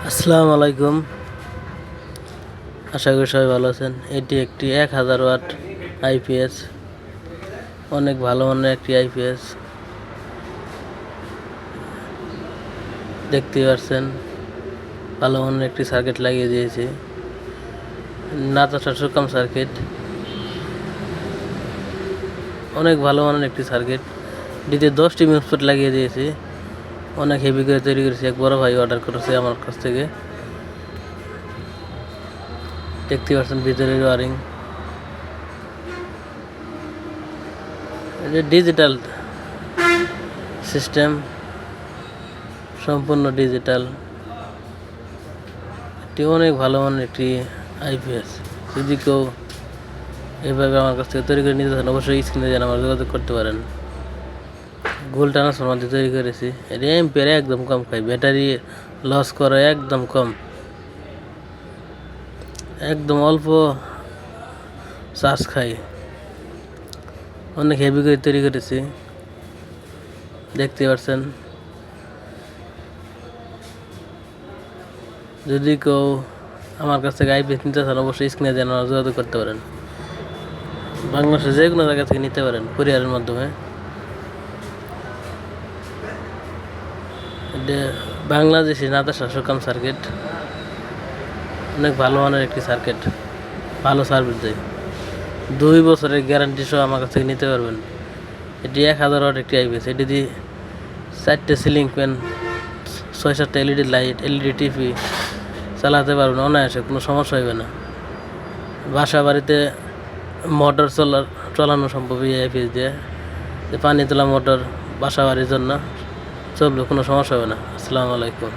আসসালামু আলাইকুম। আশা করি সবাই ভালো আছেন। এটি একটি 1000 ওয়াট আইপিএস, অনেক ভালো মানের একটি আইপিএস। দেখতেই পাচ্ছেন ভালো মানের একটি সার্কিট লাগিয়ে দিয়েছি, নাতাশা সুকাম সার্কিট। অনেক ভালো মানের একটি সার্কিট। এটিতে 10টি মিউসফেট লাগিয়ে দিয়েছি, অনেক হেভি করে তৈরি করেছি। এক বড় ভাই অর্ডার করেছে আমার কাছ থেকে। দেখতে পাচ্ছেন ভিতরের ওয়ারিং। এটা ডিজিটাল সিস্টেম, সম্পূর্ণ ডিজিটাল। এটি অনেক ভালো মানের একটি আইপিএস। যদি কেউ এভাবে আমার কাছ থেকে তৈরি করে নিতে চান, অবশ্যই স্ক্রিনে যেন আমার যোগাযোগ করতে পারেন। গোল ট্রান্সফরমার দিয়ে তৈরি করেছি। এর এম্পিয়ার একদম কম খায়, ব্যাটারি লস করে একদম কম, একদম অল্প চার্জ খায়। অনেক হেভি করে তৈরি করেছি, দেখতে পাচ্ছেন। যদি কেউ আমার কাছ থেকে আইপিএস নিতে চান, অবশ্যই স্ক্রিনে যেন যোগাযোগ করতে পারেন। বাংলাদেশের যে কোনো জায়গা থেকে নিতে পারেন কুরিয়ারের মাধ্যমে। এটা বাংলাদেশি নাতাশা সুকাম সার্কিট, অনেক ভালো মানের একটি সার্কিট, ভালো সার্ভিস দেয়। 2 বছরের গ্যারান্টি সহ আমার কাছ থেকে নিতে পারবেন। এটি 1000 ওয়াট একটি আইপিএস। এটি দিয়ে 4টে সিলিং ফ্যান, 6-7টা এলইডি লাইট, এলইডি টিভি চালাতে পারবেন অনায়াসে, কোনো সমস্যা হবে না। বাসা বাড়িতে মোটর চালানো সম্ভব এই আইপিএস দিয়ে। পানি তোলা মোটর বাসা বাড়ির জন্য চলবে, কোনো সমস্যা হবে না। আসসালামু আলাইকুম।